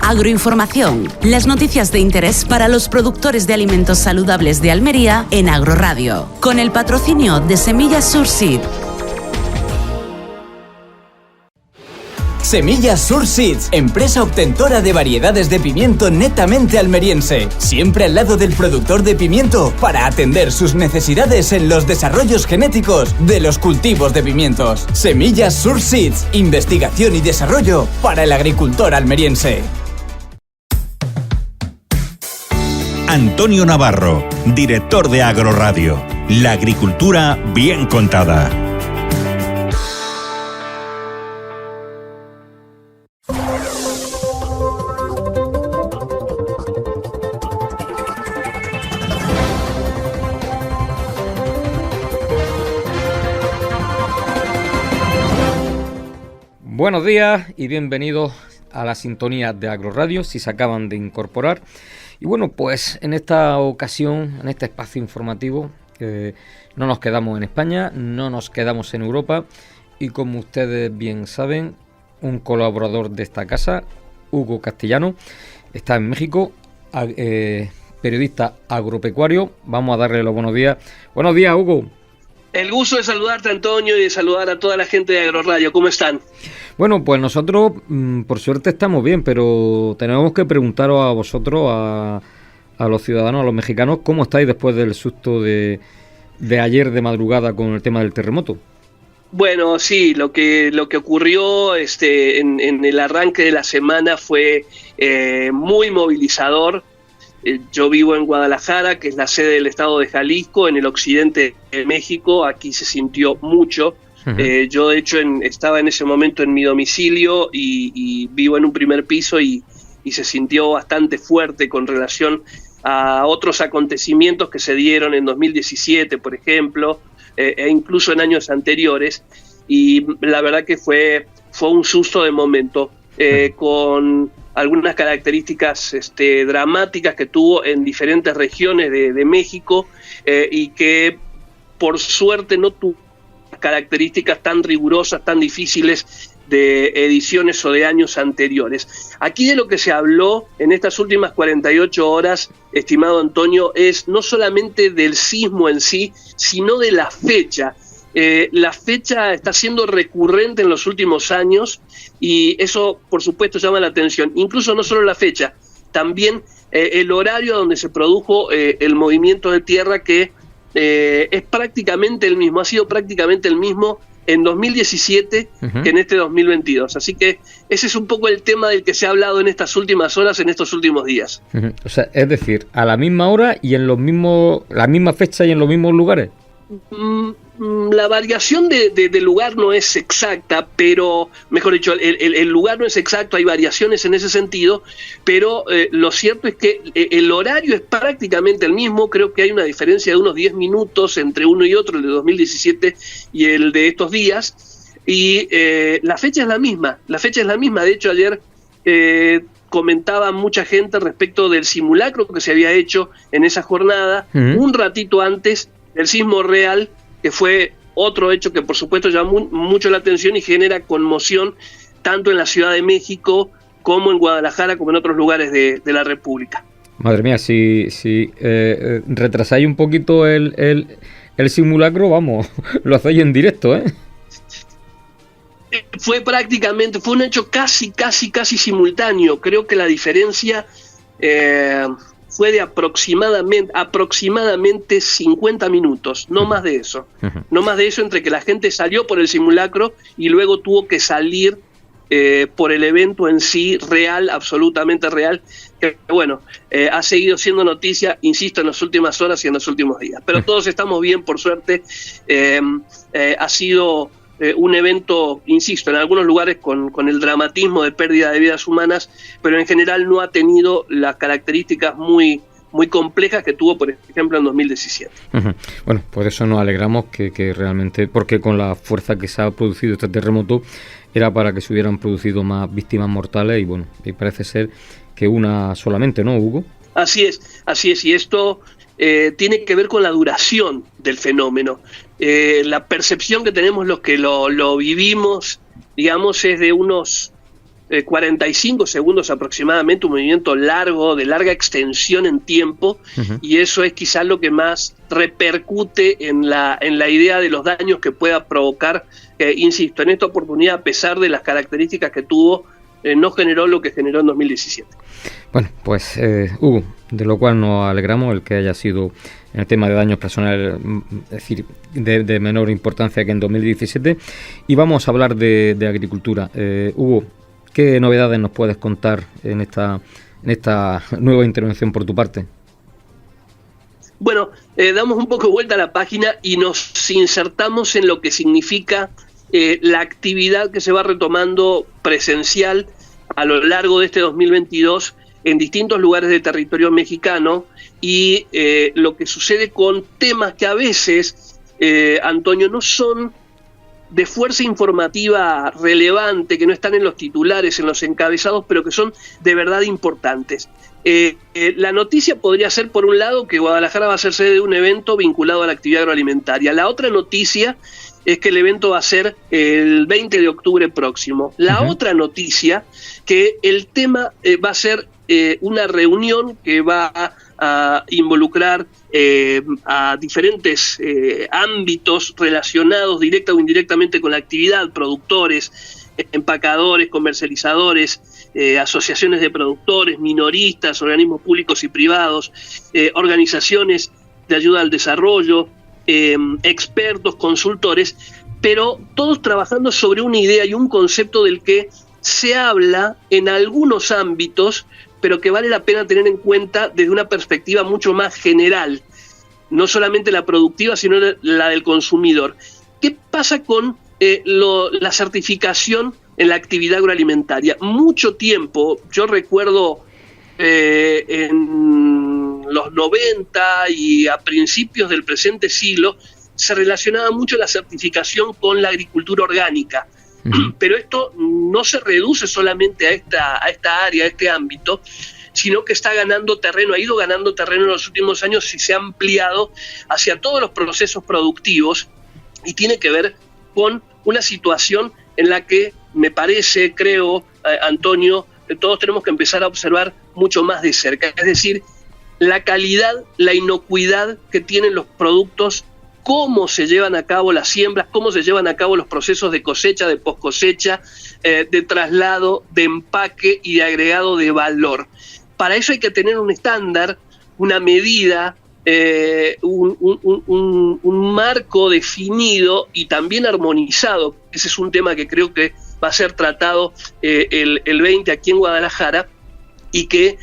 Agroinformación, las noticias de interés para los productores de alimentos saludables de Almería en Agroradio, con el patrocinio de Semillas Surseed. Semillas Surseeds, empresa obtentora de variedades de pimiento netamente almeriense, siempre al lado del productor de pimiento para atender sus necesidades en los desarrollos genéticos de los cultivos de pimientos. Semillas Surseeds, investigación y desarrollo para el agricultor almeriense. Antonio Navarro, director de Agroradio. La agricultura bien contada. Buenos días y bienvenidos a la sintonía de Agroradio, si se acaban de incorporar. Y bueno, pues en esta ocasión, en este espacio informativo, no nos quedamos en España, no nos quedamos en Europa. Y como ustedes bien saben, un colaborador de esta casa, Hugo Castellano, está en México, periodista agropecuario. Vamos a darle los buenos días. Buenos días, Hugo. El gusto de saludarte, Antonio, y de saludar a toda la gente de Agroradio. ¿Cómo están? Bueno, pues nosotros, por suerte, estamos bien, pero tenemos que preguntaros a vosotros, a los ciudadanos, a los mexicanos, ¿cómo estáis después del susto de ayer de madrugada con el tema del terremoto? Bueno, sí, lo que ocurrió en el arranque de la semana fue muy movilizador. Yo vivo en Guadalajara, que es la sede del estado de Jalisco, en el occidente de México. Aquí se sintió mucho. Uh-huh. Yo, de hecho, estaba en ese momento en mi domicilio y vivo en un primer piso y se sintió bastante fuerte con relación a otros acontecimientos que se dieron en 2017, por ejemplo, e incluso en años anteriores. Y la verdad que fue un susto de momento, con algunas características dramáticas que tuvo en diferentes regiones de México, y que por suerte no tuvo características tan rigurosas, tan difíciles de ediciones o de años anteriores. Aquí de lo que se habló en estas últimas 48 horas, estimado Antonio, es no solamente del sismo en sí, sino de la fecha. La fecha está siendo recurrente en los últimos años y eso, por supuesto, llama la atención. Incluso no solo la fecha, también el horario donde se produjo el movimiento de tierra, que es prácticamente el mismo, ha sido prácticamente el mismo en 2017 uh-huh. que en este 2022. Así que ese es un poco el tema del que se ha hablado en estas últimas horas, en estos últimos días. Uh-huh. O sea, es decir, a la misma hora y en la misma fecha y en los mismos lugares. La variación de lugar no es exacta, pero, mejor dicho, el lugar no es exacto, hay variaciones en ese sentido, pero lo cierto es que el horario es prácticamente el mismo. Creo que hay una diferencia de unos 10 minutos entre uno y otro, el de 2017 y el de estos días, y la fecha es la misma, de hecho ayer comentaba mucha gente respecto del simulacro que se había hecho en esa jornada, uh-huh. un ratito antes del sismo real, que fue otro hecho que por supuesto llamó mucho la atención y genera conmoción tanto en la Ciudad de México como en Guadalajara, como en otros lugares de la República. Madre mía, si retrasáis un poquito el simulacro, vamos, lo hacéis en directo, ¿eh? Fue un hecho casi simultáneo. Creo que la diferencia fue de aproximadamente 50 minutos, no más de eso. Uh-huh. No más de eso, entre que la gente salió por el simulacro y luego tuvo que salir por el evento en sí, real, absolutamente real, que bueno, ha seguido siendo noticia, insisto, en las últimas horas y en los últimos días. Pero todos estamos bien, por suerte. Ha sido un evento, insisto, en algunos lugares con el dramatismo de pérdida de vidas humanas, pero en general no ha tenido las características muy complejas que tuvo, por ejemplo, en 2017. Uh-huh. Bueno, por eso nos alegramos que realmente, porque con la fuerza que se ha producido este terremoto, era para que se hubieran producido más víctimas mortales, y bueno, y parece ser que una solamente, ¿no, Hugo? Así es, y esto tiene que ver con la duración del fenómeno. La percepción que tenemos los que lo vivimos, digamos, es de unos 45 segundos aproximadamente, un movimiento largo, de larga extensión en tiempo, y eso es quizás lo que más repercute en la idea de los daños que pueda provocar. Insisto, en esta oportunidad, a pesar de las características que tuvo, no generó lo que generó en 2017. Bueno, pues Hugo, de lo cual nos alegramos el que haya sido en el tema de daños personales, es decir, de menor importancia que en 2017. Y vamos a hablar de agricultura. Hugo, ¿qué novedades nos puedes contar en esta nueva intervención por tu parte? Bueno, damos un poco vuelta a la página y nos insertamos en lo que significa la actividad que se va retomando presencial a lo largo de este 2022 en distintos lugares del territorio mexicano, y lo que sucede con temas que a veces, Antonio, no son de fuerza informativa relevante, que no están en los titulares, en los encabezados, pero que son de verdad importantes. La noticia podría ser, por un lado, que Guadalajara va a ser sede de un evento vinculado a la actividad agroalimentaria. La otra noticia es que el evento va a ser el 20 de octubre próximo. La otra noticia, que el tema va a ser una reunión que va a involucrar a diferentes ámbitos relacionados directa o indirectamente con la actividad: productores, empacadores, comercializadores, asociaciones de productores, minoristas, organismos públicos y privados, organizaciones de ayuda al desarrollo, expertos, consultores, pero todos trabajando sobre una idea y un concepto del que se habla en algunos ámbitos, pero que vale la pena tener en cuenta desde una perspectiva mucho más general, no solamente la productiva, sino la del consumidor. ¿Qué pasa con la certificación en la actividad agroalimentaria? Mucho tiempo, yo recuerdo en los 90 y a principios del presente siglo, se relacionaba mucho la certificación con la agricultura orgánica. Pero esto no se reduce solamente a esta área, a este ámbito, sino que está ganando terreno, ha ido ganando terreno en los últimos años y se ha ampliado hacia todos los procesos productivos, y tiene que ver con una situación en la que me parece, creo, Antonio, todos tenemos que empezar a observar mucho más de cerca, es decir, la calidad, la inocuidad que tienen los productos, cómo se llevan a cabo las siembras, cómo se llevan a cabo los procesos de cosecha, de poscosecha, de traslado, de empaque y de agregado de valor. Para eso hay que tener un estándar, una medida, un marco definido y también armonizado. Ese es un tema que creo que va a ser tratado el 20 aquí en Guadalajara, y que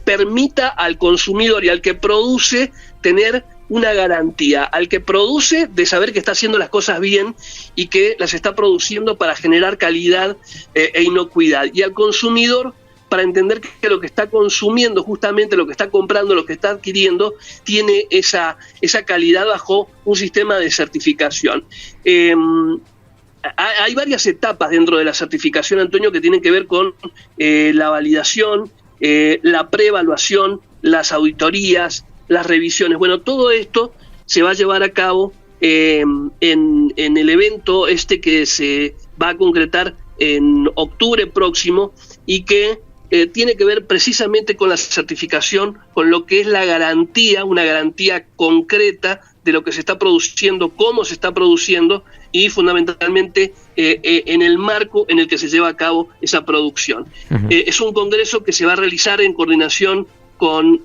permita al consumidor y al que produce tener una garantía, al que produce de saber que está haciendo las cosas bien y que las está produciendo para generar calidad e inocuidad, y al consumidor para entender que lo que está consumiendo, justamente lo que está comprando, lo que está adquiriendo, tiene esa calidad bajo un sistema de certificación. Hay varias etapas dentro de la certificación, Antonio, que tienen que ver con la validación, la preevaluación, las auditorías, las revisiones. Bueno, todo esto se va a llevar a cabo en el evento que se va a concretar en octubre próximo, y que tiene que ver precisamente con la certificación, con lo que es la garantía, una garantía concreta de lo que se está produciendo, cómo se está produciendo y fundamentalmente en el marco en el que se lleva a cabo esa producción. Es un congreso que se va a realizar en coordinación con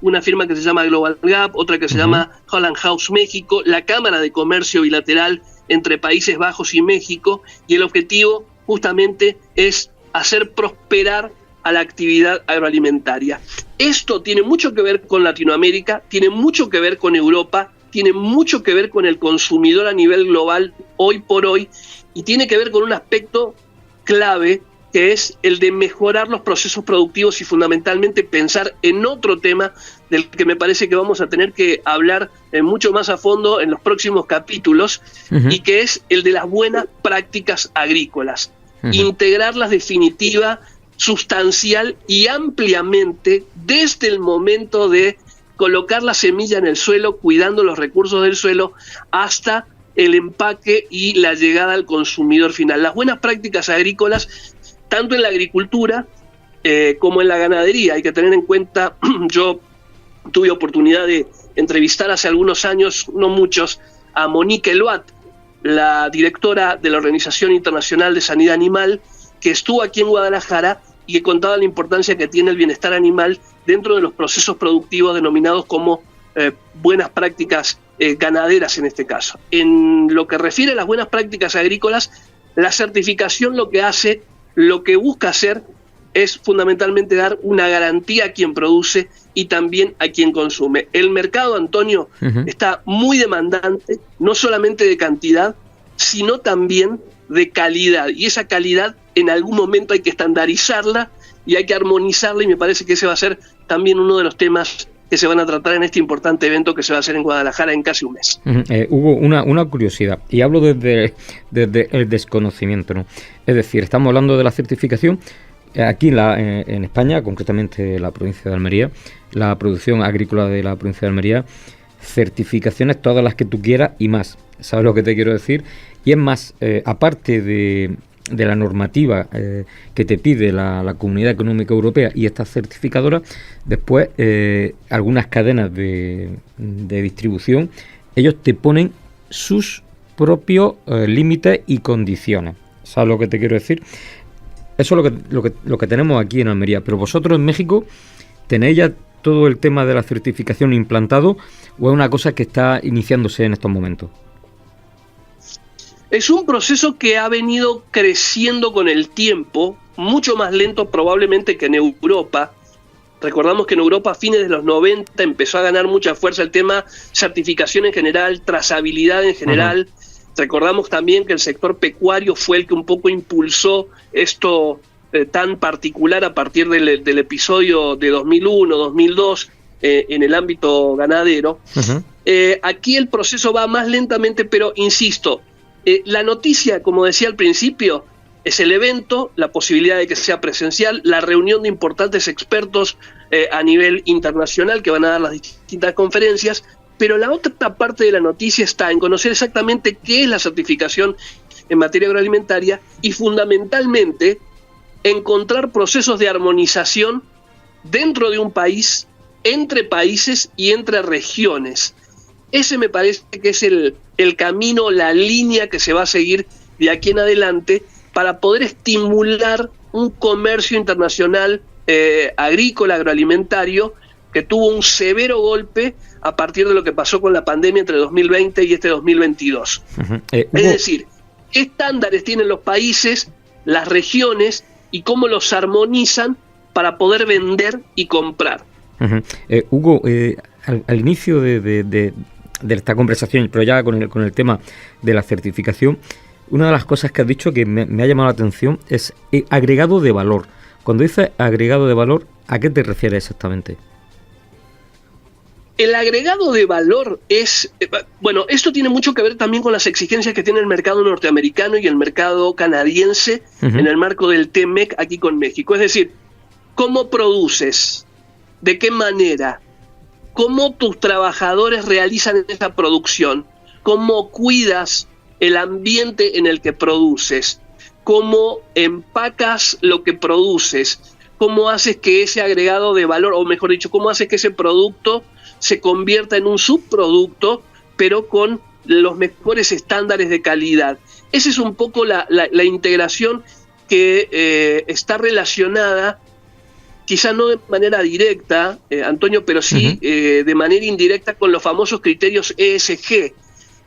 una firma que se llama Global Gap, otra que se llama Holland House México, la Cámara de Comercio Bilateral entre Países Bajos y México, y el objetivo justamente es hacer prosperar a la actividad agroalimentaria. Esto tiene mucho que ver con Latinoamérica, tiene mucho que ver con Europa, tiene mucho que ver con el consumidor a nivel global hoy por hoy, y tiene que ver con un aspecto clave, que es el de mejorar los procesos productivos y fundamentalmente pensar en otro tema del que me parece que vamos a tener que hablar mucho más a fondo en los próximos capítulos, y que es el de las buenas prácticas agrícolas. Integrarlas definitiva, sustancial y ampliamente desde el momento de colocar la semilla en el suelo, cuidando los recursos del suelo, hasta el empaque y la llegada al consumidor final. Las buenas prácticas agrícolas tanto en la agricultura como en la ganadería. Hay que tener en cuenta, yo tuve oportunidad de entrevistar hace algunos años, no muchos, a Monique Eloat, la directora de la Organización Internacional de Sanidad Animal, que estuvo aquí en Guadalajara y que contaba la importancia que tiene el bienestar animal dentro de los procesos productivos denominados como buenas prácticas ganaderas en este caso. En lo que refiere a las buenas prácticas agrícolas, la certificación lo que busca hacer es fundamentalmente dar una garantía a quien produce y también a quien consume. El mercado, Antonio, está muy demandante, no solamente de cantidad, sino también de calidad. Y esa calidad en algún momento hay que estandarizarla y hay que armonizarla, y me parece que ese va a ser también uno de los temas que se van a tratar en este importante evento que se va a hacer en Guadalajara en casi un mes. Hugo, una curiosidad, y hablo desde el desconocimiento, ¿no? Es decir, estamos hablando de la certificación. Aquí en España, concretamente en la provincia de Almería, la producción agrícola de la provincia de Almería, certificaciones todas las que tú quieras y más. ¿Sabes lo que te quiero decir? Y es más, aparte de la normativa que te pide la Comunidad Económica Europea y estas certificadoras, después algunas cadenas de distribución, ellos te ponen sus propios límites y condiciones. ¿Sabes lo que te quiero decir? Eso es lo que tenemos aquí en Almería. Pero vosotros en México, ¿tenéis ya todo el tema de la certificación implantado o es una cosa que está iniciándose en estos momentos? Es un proceso que ha venido creciendo con el tiempo, mucho más lento probablemente que en Europa. Recordamos que en Europa a fines de los 90 empezó a ganar mucha fuerza el tema certificación en general, trazabilidad en general. Recordamos también que el sector pecuario fue el que un poco impulsó esto tan particular a partir del episodio de 2001, 2002 en el ámbito ganadero. Aquí el proceso va más lentamente, pero insisto, la noticia, como decía al principio, es el evento, la posibilidad de que sea presencial, la reunión de importantes expertos a nivel internacional que van a dar las distintas conferencias. Pero la otra parte de la noticia está en conocer exactamente qué es la certificación en materia agroalimentaria y fundamentalmente encontrar procesos de armonización dentro de un país, entre países y entre regiones. Ese me parece que es el camino, la línea que se va a seguir de aquí en adelante para poder estimular un comercio internacional agrícola, agroalimentario, que tuvo un severo golpe a partir de lo que pasó con la pandemia entre 2020 y este 2022. Es decir, ¿qué estándares tienen los países, las regiones y cómo los armonizan para poder vender y comprar? Hugo, al inicio de esta conversación, pero ya con el tema de la certificación, una de las cosas que has dicho que me ha llamado la atención es agregado de valor. Cuando dices agregado de valor, ¿a qué te refieres exactamente? El agregado de valor es, bueno, esto tiene mucho que ver también con las exigencias que tiene el mercado norteamericano y el mercado canadiense en el marco del TMEC aquí con México. Es decir, ¿cómo produces? ¿De qué manera? ¿Cómo tus trabajadores realizan esa producción? ¿Cómo cuidas el ambiente en el que produces? ¿Cómo empacas lo que produces? ¿Cómo haces que ese agregado de valor, o mejor dicho, cómo haces que ese producto se convierta en un subproducto, pero con los mejores estándares de calidad? Esa es un poco la integración que está relacionada, quizá no de manera directa, Antonio, pero sí de manera indirecta con los famosos criterios ESG,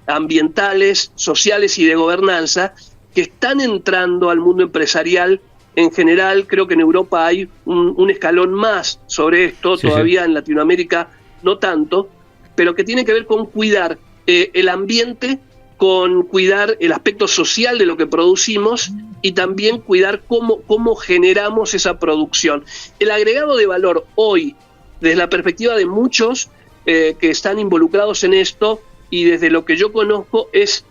ambientales, sociales y de gobernanza, que están entrando al mundo empresarial en general. Creo que en Europa hay un escalón más sobre esto, todavía en Latinoamérica no tanto, pero que tiene que ver con cuidar el ambiente, con cuidar el aspecto social de lo que producimos y también cuidar cómo generamos esa producción. El agregado de valor hoy, desde la perspectiva de muchos que están involucrados en esto y desde lo que yo conozco, es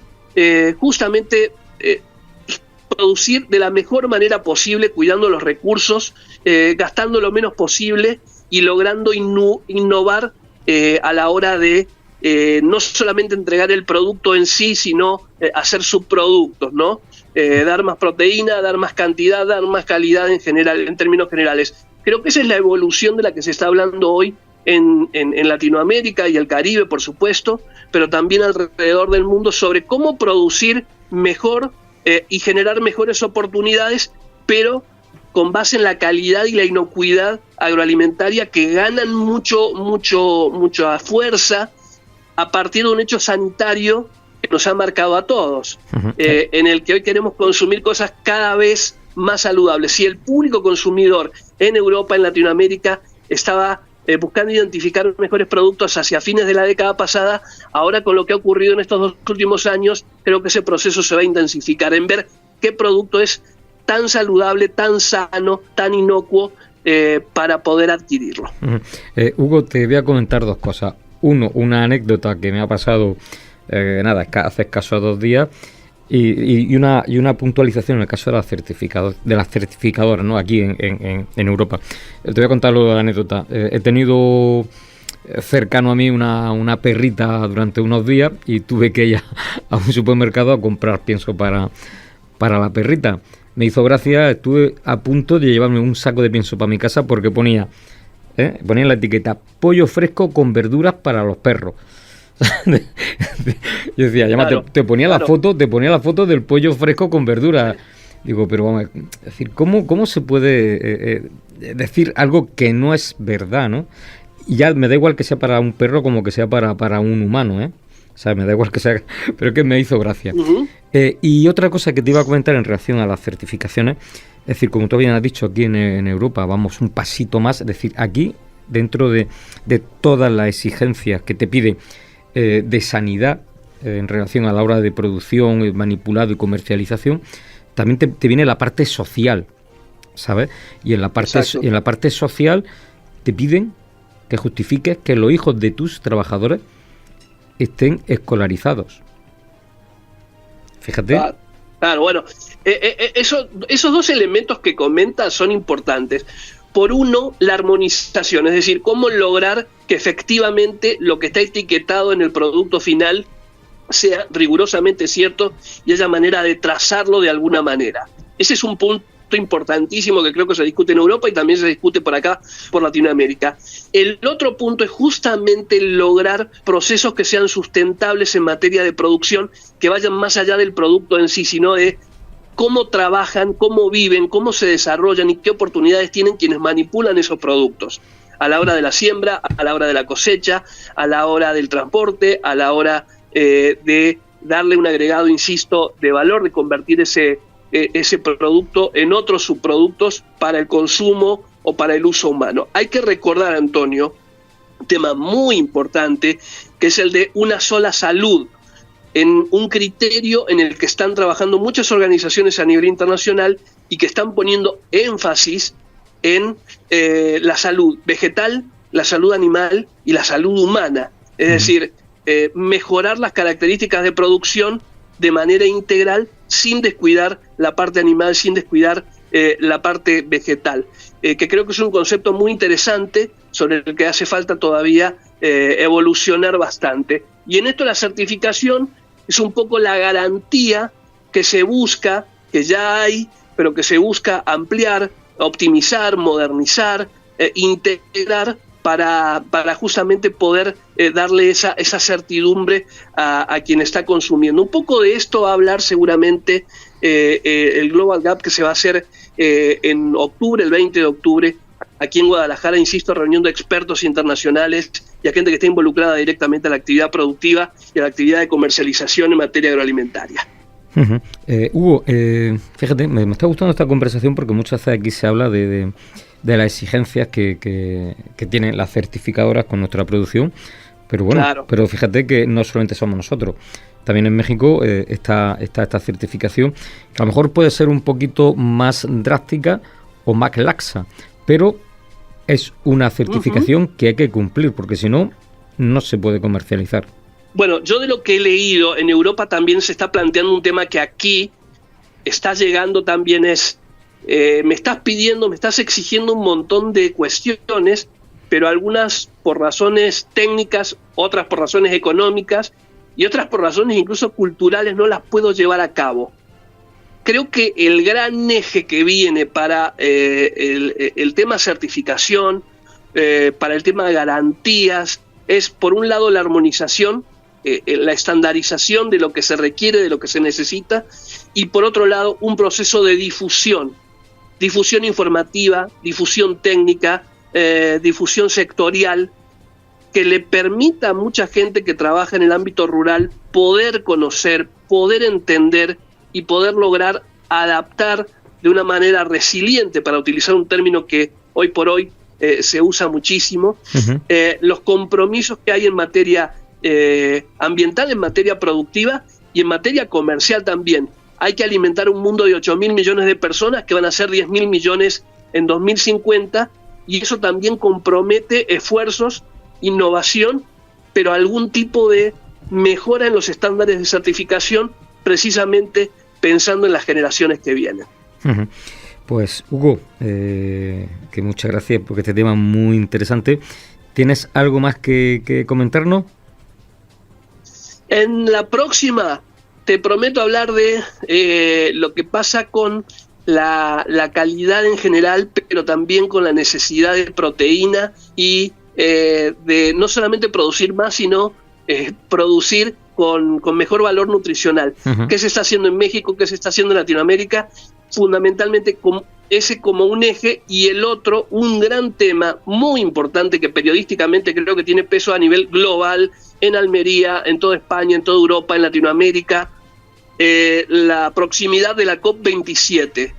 justamente producir de la mejor manera posible, cuidando los recursos, gastando lo menos posible y logrando innovar a la hora de no solamente entregar el producto en sí, sino hacer subproductos, ¿no? dar más proteína, dar más cantidad, dar más calidad en general, en términos generales. Creo que esa es la evolución de la que se está hablando hoy en Latinoamérica y el Caribe, por supuesto, pero también alrededor del mundo, sobre cómo producir mejor y generar mejores oportunidades, pero con base en la calidad y la inocuidad agroalimentaria, que ganan mucha fuerza a partir de un hecho sanitario que nos ha marcado a todos, en el que hoy queremos consumir cosas cada vez más saludables. Si el público consumidor en Europa, en Latinoamérica, estaba buscando identificar mejores productos hacia fines de la década pasada, ahora con lo que ha ocurrido en estos 2 últimos años, creo que ese proceso se va a intensificar en ver qué producto es tan saludable, tan sano, tan inocuo para poder adquirirlo. Hugo, te voy a comentar 2 cosas. Uno, una anécdota que me ha pasado hace escasos 2 días, y una puntualización en el caso de las certificadoras, ¿no? Aquí en Europa. Te voy a contar la anécdota. He tenido cercano a mí una perrita durante unos días y tuve que ir a un supermercado a comprar pienso para la perrita. Me hizo gracia, estuve a punto de llevarme un saco de pienso para mi casa porque ponía en la etiqueta pollo fresco con verduras para los perros. Yo decía, claro, te ponía la foto del pollo fresco con verduras. Digo, pero vamos, es decir, ¿cómo se puede decir algo que no es verdad, ¿no? Y ya me da igual que sea para un perro como que sea para un humano, ¿eh? O sea, me da igual que sea, pero es que me hizo gracia. Y otra cosa que te iba a comentar en relación a las certificaciones, es decir, como tú bien has dicho, aquí en Europa vamos un pasito más, es decir, aquí, dentro de todas las exigencias que te pide de sanidad en relación a la hora de producción, manipulado y comercialización, también te viene la parte social, ¿sabes? Y en la parte social te piden que justifiques que los hijos de tus trabajadores estén escolarizados. Fíjate. Claro, bueno, esos 2 elementos que comentas son importantes. Por uno, la armonización, es decir, cómo lograr que efectivamente lo que está etiquetado en el producto final sea rigurosamente cierto y haya manera de trazarlo de alguna manera. Ese es un punto importantísimo que creo que se discute en Europa y también se discute por acá, por Latinoamérica. El otro punto es justamente lograr procesos que sean sustentables en materia de producción, que vayan más allá del producto en sí, sino de cómo trabajan, cómo viven, cómo se desarrollan y qué oportunidades tienen quienes manipulan esos productos a la hora de la siembra, a la hora de la cosecha, a la hora del transporte, a la hora de darle un agregado, insisto, de valor, de convertir ese producto en otros subproductos para el consumo o para el uso humano. Hay que recordar, Antonio, un tema muy importante, que es el de una sola salud, en un criterio en el que están trabajando muchas organizaciones a nivel internacional y que están poniendo énfasis en la salud vegetal, la salud animal y la salud humana. Es decir, mejorar las características de producción de manera integral sin descuidar la parte animal, sin descuidar la parte vegetal, que creo que es un concepto muy interesante sobre el que hace falta todavía evolucionar bastante. Y en esto la certificación es un poco la garantía que se busca, que ya hay, pero que se busca ampliar, optimizar, modernizar, integrar para justamente poder darle esa certidumbre a quien está consumiendo. Un poco de esto va a hablar seguramente el Global Gap que se va a hacer en octubre, el 20 de octubre, aquí en Guadalajara, insisto, reunión de expertos internacionales y a gente que está involucrada directamente a la actividad productiva y a la actividad de comercialización en materia agroalimentaria. Hugo, fíjate, me está gustando esta conversación porque muchas veces aquí se habla de las exigencias que tienen las certificadoras con nuestra producción, pero bueno, claro. Pero fíjate que no solamente somos nosotros, también en México está esta certificación, que a lo mejor puede ser un poquito más drástica o más laxa, pero es una certificación que hay que cumplir, porque si no, no se puede comercializar. Bueno, yo de lo que he leído, en Europa también se está planteando un tema que aquí está llegando también es, me estás exigiendo un montón de cuestiones, pero algunas por razones técnicas, otras por razones económicas y otras por razones incluso culturales no las puedo llevar a cabo. creo que el gran eje que viene para el tema certificación, para el tema de garantías, es por un lado la armonización, la estandarización de lo que se requiere, de lo que se necesita, y por otro lado un proceso de difusión informativa, difusión técnica, difusión sectorial, que le permita a mucha gente que trabaja en el ámbito rural poder conocer, poder entender y poder lograr adaptar de una manera resiliente, para utilizar un término que hoy por hoy se usa muchísimo, los compromisos que hay en materia ambiental, en materia productiva y en materia comercial también. Hay que alimentar un mundo de 8.000 millones de personas, que van a ser 10.000 millones en 2050, y eso también compromete esfuerzos, innovación, pero algún tipo de mejora en los estándares de certificación, precisamente pensando en las generaciones que vienen. Pues Hugo, que muchas gracias porque este tema es muy interesante. ¿Tienes algo más que comentarnos? En la próxima te prometo hablar de lo que pasa con la calidad en general, pero también con la necesidad de proteína y de no solamente producir más, sino producir con mejor valor nutricional. ¿Qué se está haciendo en México? ¿Qué se está haciendo en Latinoamérica? Fundamentalmente ese como un eje, y el otro, un gran tema muy importante que periodísticamente creo que tiene peso a nivel global, en Almería, en toda España, en toda Europa, en Latinoamérica, la proximidad de la COP27,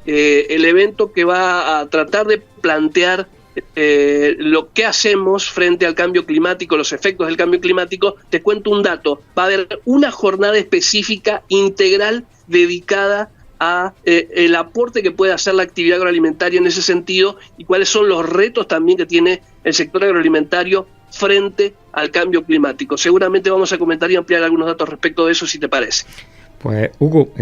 el evento que va a tratar de plantear lo que hacemos frente al cambio climático, los efectos del cambio climático. Te cuento un dato: va a haber una jornada específica integral dedicada a el aporte que puede hacer la actividad agroalimentaria en ese sentido, y cuáles son los retos también que tiene el sector agroalimentario frente al cambio climático. Seguramente vamos a comentar y ampliar algunos datos respecto de eso, si te parece. Pues Hugo,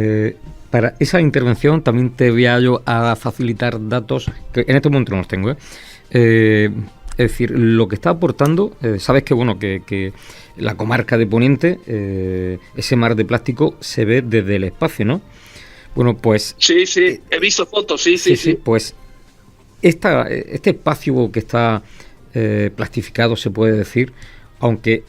para esa intervención también te voy a facilitar datos que en este momento no los tengo. Es decir, lo que está aportando, sabes que bueno que la comarca de Poniente, ese mar de plástico se ve desde el espacio, ¿no? Bueno, pues... Sí, he visto fotos, sí. Pues este espacio que está plastificado, se puede decir, aunque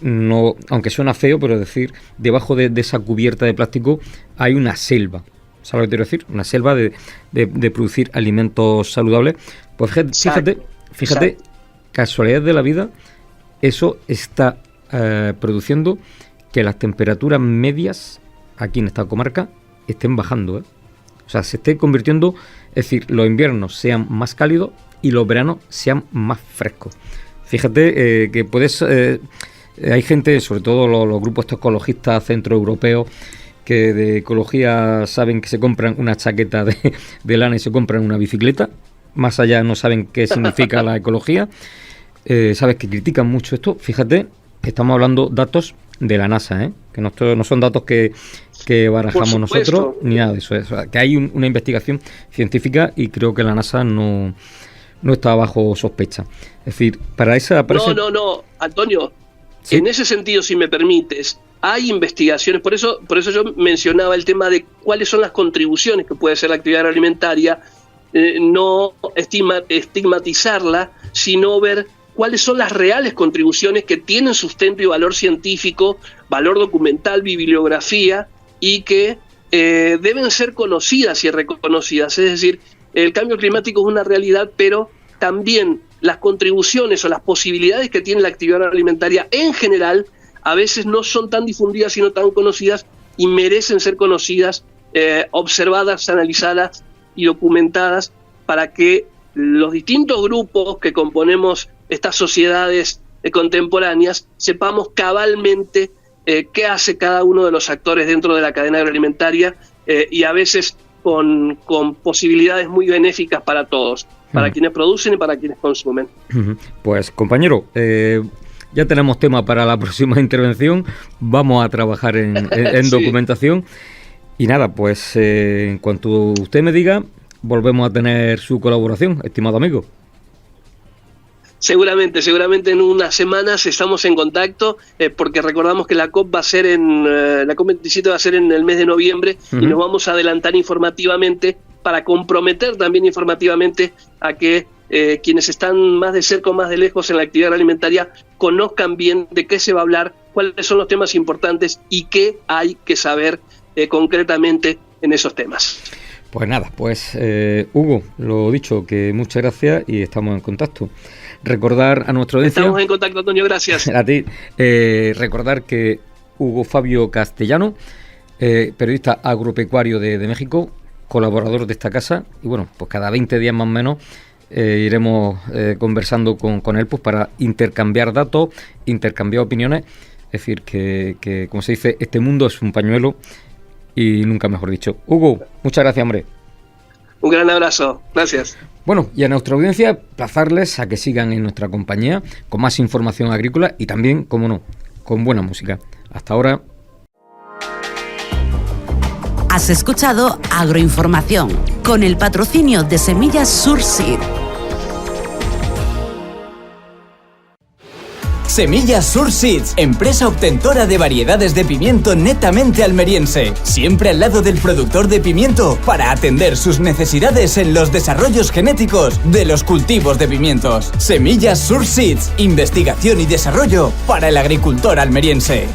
suena feo, pero es decir, debajo de esa cubierta de plástico hay una selva. ¿Sabes lo que quiero decir? Una selva de producir alimentos saludables. Pues fíjate, casualidad de la vida, eso está produciendo que las temperaturas medias aquí en esta comarca estén bajando, O sea, se esté convirtiendo, es decir, los inviernos sean más cálidos y los veranos sean más frescos. Fíjate que puedes... hay gente, sobre todo los grupos ecologistas centroeuropeos, que de ecología saben que se compran una chaqueta de lana y se compran una bicicleta. Más allá no saben qué significa la ecología. Sabes que critican mucho esto. Fíjate, estamos hablando datos de la NASA, que no son datos que barajamos nosotros, ni nada de eso. O sea, que hay una investigación científica y creo que la NASA no está bajo sospecha. Es decir, para esa... No, Antonio, ¿sí? En ese sentido, si me permites, hay investigaciones, por eso yo mencionaba el tema de cuáles son las contribuciones que puede hacer la actividad agroalimentaria, no estigmatizarla, sino ver cuáles son las reales contribuciones que tienen sustento y valor científico, valor documental, bibliografía, y que deben ser conocidas y reconocidas. Es decir, el cambio climático es una realidad, pero también las contribuciones o las posibilidades que tiene la actividad alimentaria en general a veces no son tan difundidas sino tan conocidas, y merecen ser conocidas, observadas, analizadas y documentadas, para que los distintos grupos que componemos estas sociedades contemporáneas sepamos cabalmente qué hace cada uno de los actores dentro de la cadena agroalimentaria, y a veces con posibilidades muy benéficas para todos, para quienes producen y para quienes consumen. Pues compañero, ya tenemos tema para la próxima intervención. Vamos a trabajar en documentación. Y nada, pues en cuanto usted me diga, volvemos a tener su colaboración, estimado amigo. Seguramente en unas semanas estamos en contacto, porque recordamos que la COP va a ser la COP27 va a ser en el mes de noviembre, y nos vamos a adelantar informativamente para comprometer también informativamente a que quienes están más de cerca o más de lejos en la actividad alimentaria conozcan bien de qué se va a hablar, cuáles son los temas importantes y qué hay que saber concretamente en esos temas. Pues nada, Hugo, lo dicho, que muchas gracias y estamos en contacto. Recordar a nuestra audiencia... Estamos en contacto, Antonio, gracias. A ti. Recordar que Hugo Fabio Castellano, periodista agropecuario de México, colaborador de esta casa, y bueno, pues cada 20 días más o menos iremos conversando con él, pues para intercambiar datos, intercambiar opiniones. Es decir, que como se dice, este mundo es un pañuelo y nunca mejor dicho. Hugo, muchas gracias, hombre. Un gran abrazo, gracias. Bueno, y a nuestra audiencia, plazarles a que sigan en nuestra compañía con más información agrícola y también, como no, con buena música. Hasta ahora. Has escuchado Agroinformación, con el patrocinio de Semillas Surseed. Semillas Surseeds, empresa obtentora de variedades de pimiento netamente almeriense, siempre al lado del productor de pimiento para atender sus necesidades en los desarrollos genéticos de los cultivos de pimientos. Semillas Surseeds, investigación y desarrollo para el agricultor almeriense.